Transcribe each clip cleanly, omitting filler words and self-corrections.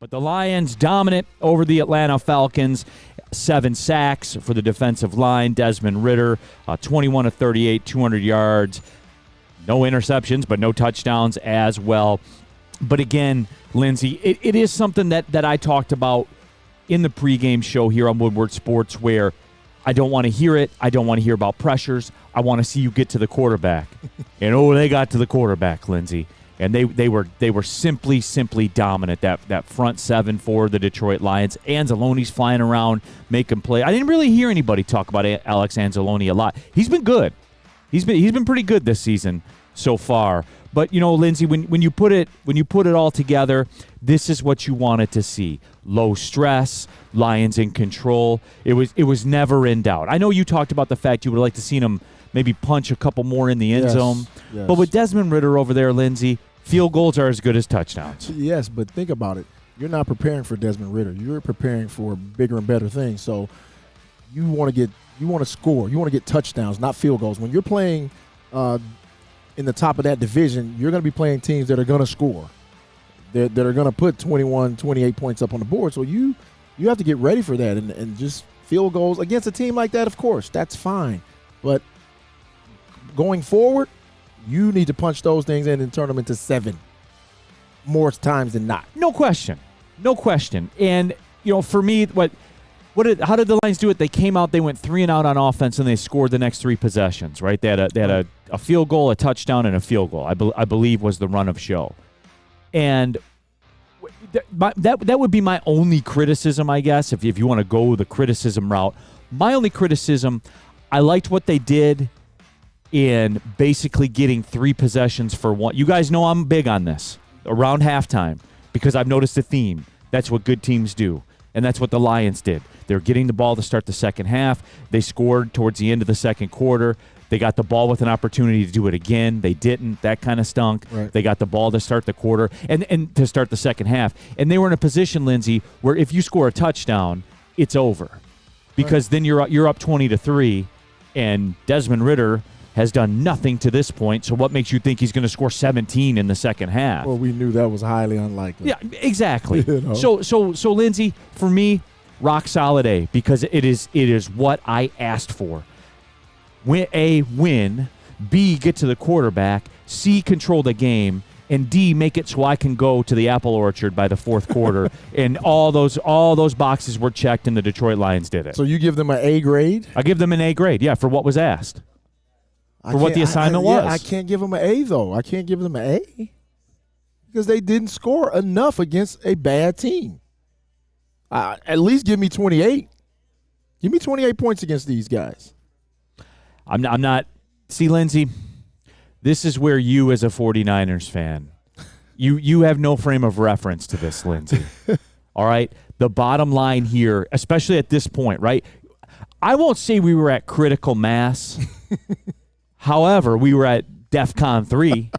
But the Lions dominant over the Atlanta Falcons. 7 sacks for the defensive line. Desmond Ridder, 21 of 38, 200 yards. No interceptions, but no touchdowns as well. But again, Lindsay, it is something that I talked about in the pregame show here on Woodward Sports, where I don't want to hear it. I don't want to hear about pressures. I want to see you get to the quarterback. And they got to the quarterback, Lindsay. And they were simply dominant. That front 7 for the Detroit Lions. Anzalone's flying around, making play. I didn't really hear anybody talk about Alex Anzalone a lot. He's been good. He's been pretty good this season so far. But Lindsay, when you put it all together, this is what you wanted to see: low stress, Lions in control. It was never in doubt. I know you talked about the fact you would like to see them maybe punch a couple more in the end zone. Yes. But with Desmond Ridder over there, Lindsay, field goals are as good as touchdowns. Yes, but think about it. You're not preparing for Desmond Ridder. You're preparing for bigger and better things. So you want to score. You want to get touchdowns, not field goals. When you're playing in the top of that division, you're going to be playing teams that are going to score, that are going to put 21, 28 points up on the board. So you have to get ready for that, and just field goals against a team like that, of course, that's fine. But going forward, you need to punch those things in and turn them into 7 more times than not. No question. And for me, how did the Lions do it? They came out, they went 3 and out on offense, and they scored the next 3 possessions. Right? They had a field goal, a touchdown, and a field goal. I believe was the run of show. And that would be my only criticism, I guess, if you want to go the criticism route. My only criticism, I liked what they did in basically getting 3 possessions for 1. You guys know I'm big on this around halftime because I've noticed a theme. That's what good teams do, and that's what the Lions did. They're getting the ball to start the second half. They scored towards the end of the second quarter. They got the ball with an opportunity to do it again. They didn't. That kind of stunk. Right. They got the ball to start the quarter and to start the second half. And they were in a position, Lindsay, where if you score a touchdown, it's over. Because then you're up 20-3, and Desmond Ridder has done nothing to this point. So what makes you think he's going to score 17 in the second half? Well, we knew that was highly unlikely. Yeah, exactly. So Lindsay, for me, rock solid A, because it is what I asked for. Win, B, get to the quarterback, C, control the game, and D, make it so I can go to the apple orchard by the fourth quarter. And all those boxes were checked, and the Detroit Lions did it. So you give them an A grade? I give them an A grade, yeah, for what was asked. For what the assignment was. I can't give them an A, though. I can't give them an A because they didn't score enough against a bad team. At least give me 28. Give me 28 points against these guys. I'm not. See, Lindsay, this is where you as a 49ers fan, you have no frame of reference to this, Lindsay. All right? The bottom line here, especially at this point, right? I won't say we were at critical mass. However, we were at DEFCON 3.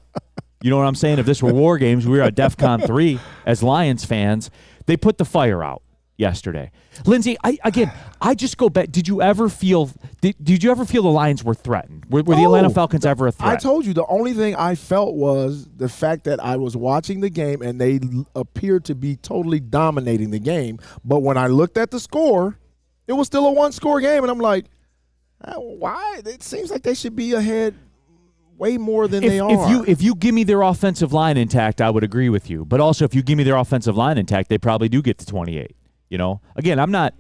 You know what I'm saying? If this were War Games, we were at DEFCON 3 as Lions fans. They put the fire out yesterday. Lindsay, I just go back. Did you ever feel the Lions were threatened? Were the Atlanta Falcons ever a threat? I told you the only thing I felt was the fact that I was watching the game and they appeared to be totally dominating the game. But when I looked at the score, it was still a 1-score game, and I'm like, why? It seems like they should be ahead way more than they are. If you give me their offensive line intact, I would agree with you. But also, if you give me their offensive line intact, they probably do get to 28. Again, I'm not.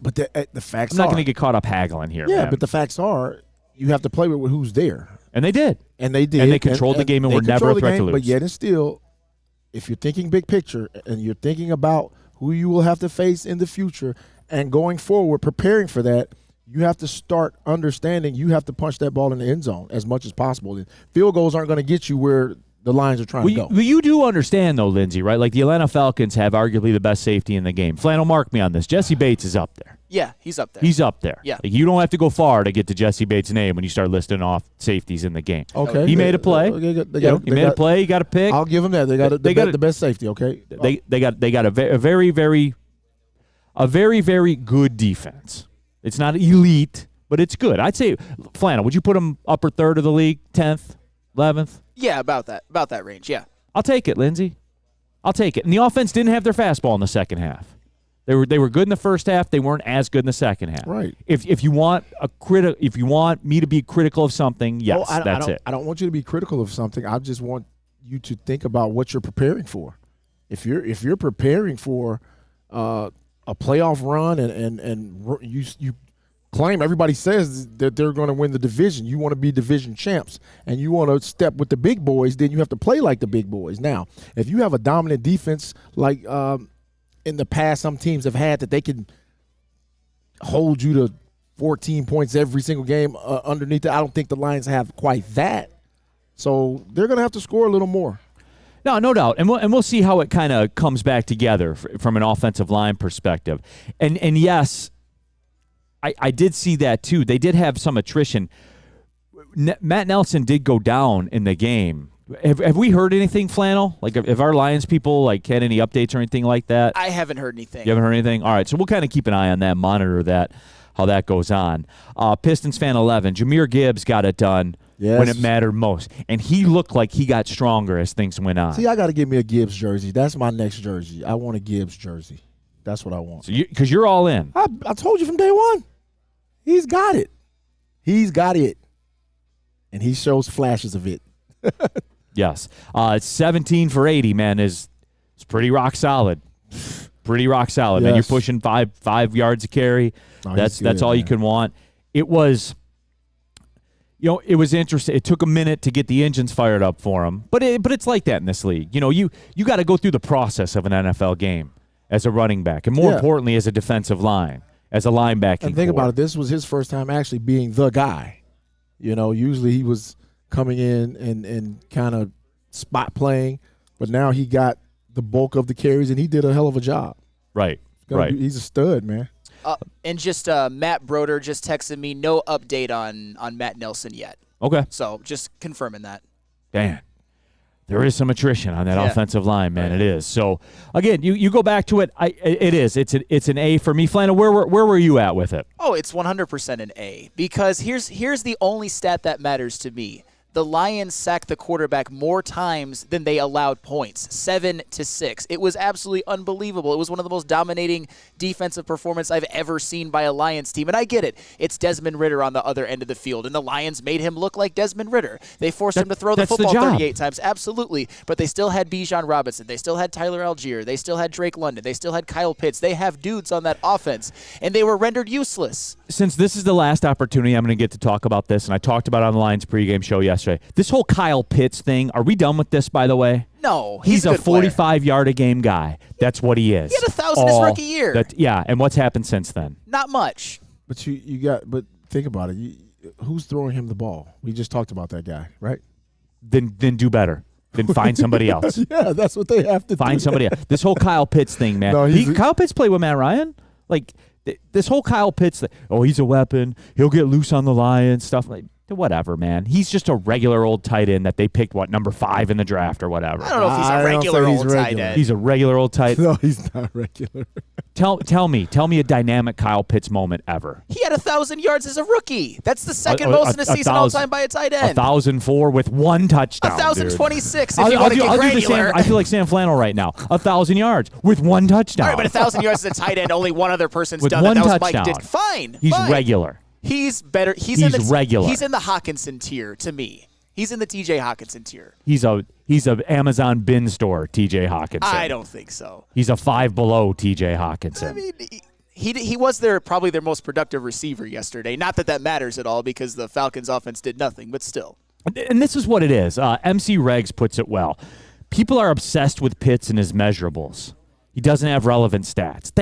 But the facts. I'm not going to get caught up haggling here. Yeah, man. but the facts are, you have to play with who's there, and they did, and they did, and they controlled the game, and were never a threat to lose. But yet and still, if you're thinking big picture and you're thinking about who you will have to face in the future and going forward, preparing for that. You have to start understanding you have to punch that ball in the end zone as much as possible. And field goals aren't going to get you where the Lions are trying to go. Well, you do understand, though, Lindsay, right? Like the Atlanta Falcons have arguably the best safety in the game. Flannel, mark me on this. Jesse Bates is up there. Yeah, he's up there. He's up there. Yeah. Like, you don't have to go far to get to Jesse Bates' name when you start listing off safeties in the game. Okay. He made a play. He made a play. He got a pick. I'll give him that. They got the best safety, okay? They got a very, very good defense. It's not elite, but it's good. I'd say, Flannel, would you put him upper third of the league, 10th, 11th? Yeah, about that range, yeah. I'll take it, Lindsay. I'll take it. And the offense didn't have their fastball in the second half. They were good in the first half. They weren't as good in the second half. Right. If you want if you want me to be critical of something, yes, that's it. I don't want you to be critical of something. I just want you to think about what you're preparing for. If you're preparing for a playoff run and you claim, everybody says that they're going to win the division. You want to be division champs and you want to step with the big boys, then you have to play like the big boys. Now, if you have a dominant defense like in the past some teams have had, that they can hold you to 14 points every single game underneath it, I don't think the Lions have quite that. So they're going to have to score a little more. No doubt, and we'll see how it kind of comes back together from an offensive line perspective. And yes, I did see that too. They did have some attrition. Matt Nelson did go down in the game. Have we heard anything, Flannel? Like, have our Lions people had any updates or anything like that? I haven't heard anything. You haven't heard anything? All right, so we'll kind of keep an eye on that, monitor that, how that goes on. Pistons fan 11, Jahmyr Gibbs got it done. Yes. When it mattered most. And he looked like he got stronger as things went on. See, I got to give me a Gibbs jersey. That's my next jersey. I want a Gibbs jersey. That's what I want. So because you're all in. I told you from day one. He's got it. He's got it. And he shows flashes of it. Yes. 17 for 80, man, is pretty rock solid. Pretty rock solid, man. You're pushing five yards a carry. Oh, that's all you can want. It was... it was interesting. It took a minute to get the engines fired up for him, but it's like that in this league. You got to go through the process of an NFL game as a running back, and more importantly, as a defensive line, as a linebacking. And think about it. This was his first time actually being the guy. Usually he was coming in and kind of spot playing, but now he got the bulk of the carries, and he did a hell of a job. Right. He's a stud, man. And just Matt Broder just texted me, no update on Matt Nelson yet. Okay. So just confirming that. Damn. There is some attrition on that offensive line, man. It is. So, again, you go back to it. It is. It's an A for me. Flannel, where were you at with it? Oh, it's 100% an A. Because here's the only stat that matters to me. The Lions sacked the quarterback more times than they allowed points, 7-6. It was absolutely unbelievable. It was one of the most dominating defensive performances I've ever seen by a Lions team. And I get it. It's Desmond Ridder on the other end of the field, and the Lions made him look like Desmond Ridder. They forced him to throw the football 38 times, absolutely. But they still had Bijan Robinson. They still had Tyler Algier. They still had Drake London. They still had Kyle Pitts. They have dudes on that offense, and they were rendered useless. Since this is the last opportunity I'm going to get to talk about this, and I talked about it on the Lions pregame show yesterday, this whole Kyle Pitts thing, are we done with this, by the way? No, he's a 45-yard-a-game guy. That's what he is. He had 1,000 his rookie year. And what's happened since then? Not much. But but think about it. Who's throwing him the ball? We just talked about that guy, right? Then do better. Then find somebody else. Yeah, that's what they have to do. Find somebody else. This whole Kyle Pitts thing, man. No, Kyle Pitts played with Matt Ryan? Like, this whole Kyle Pitts thing, he's a weapon. He'll get loose on the Lions, stuff like whatever, man. He's just a regular old tight end that they picked, number 5 in the draft or whatever. I don't know if he's a regular old tight end. He's a regular old tight end. No, he's not regular. Tell me a dynamic Kyle Pitts moment ever. He had 1,000 yards as a rookie. That's the second most in a season all time by a tight end. 1,004 with 1 touchdown. 1,026 if you want to get granular. I feel like Sam Flannel right now. 1,000 yards with 1 touchdown. All right, but 1,000 yards as a tight end, only one other person's with done one it. That touchdown. was Mike. Fine. He's regular. He's better. He's regular. He's in the Hawkinson tier to me. He's in the T.J. Hawkinson tier. He's a Amazon bin store T.J. Hawkinson. I don't think so. He's a 5 below T.J. Hawkinson. I mean, he was probably their most productive receiver yesterday. Not that matters at all because the Falcons offense did nothing, but still. And this is what it is. MC Regs puts it well. People are obsessed with Pitts and his measurables. He doesn't have relevant stats.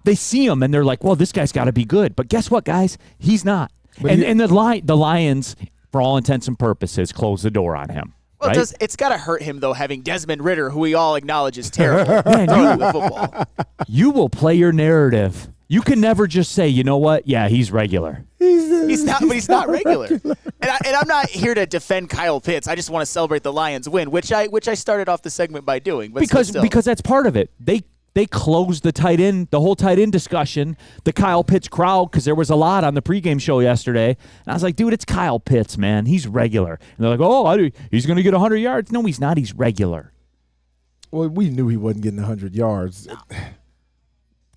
They see him and they're like, well, this guy's got to be good. But guess what, guys? He's not. And the Lions, for all intents and purposes, close the door on him. Well, right? it's got to hurt him, though, having Desmond Ridder, who we all acknowledge is terrible. Man, football. You will play your narrative. You can never just say, you know what? Yeah, he's regular. He's not regular. And I'm not here to defend Kyle Pitts. I just want to celebrate the Lions win, which I started off the segment by doing. But because that's part of it. They closed the whole tight end discussion, the Kyle Pitts crowd, because there was a lot on the pregame show yesterday. And I was like, dude, it's Kyle Pitts, man. He's regular. And they're like, he's going to get 100 yards. No, he's not. He's regular. Well, we knew he wasn't getting 100 yards.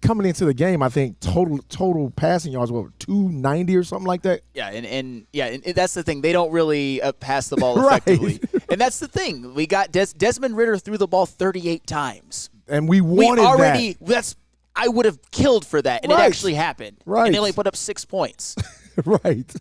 Coming into the game, I think total passing yards were 290 or something like that. Yeah, and that's the thing. They don't really pass the ball Right. effectively. And that's the thing. We got Desmond Ridder threw the ball 38 times. And we wanted that. I would have killed for that, and it Right. actually happened. Right. And they only put up 6 points. Right.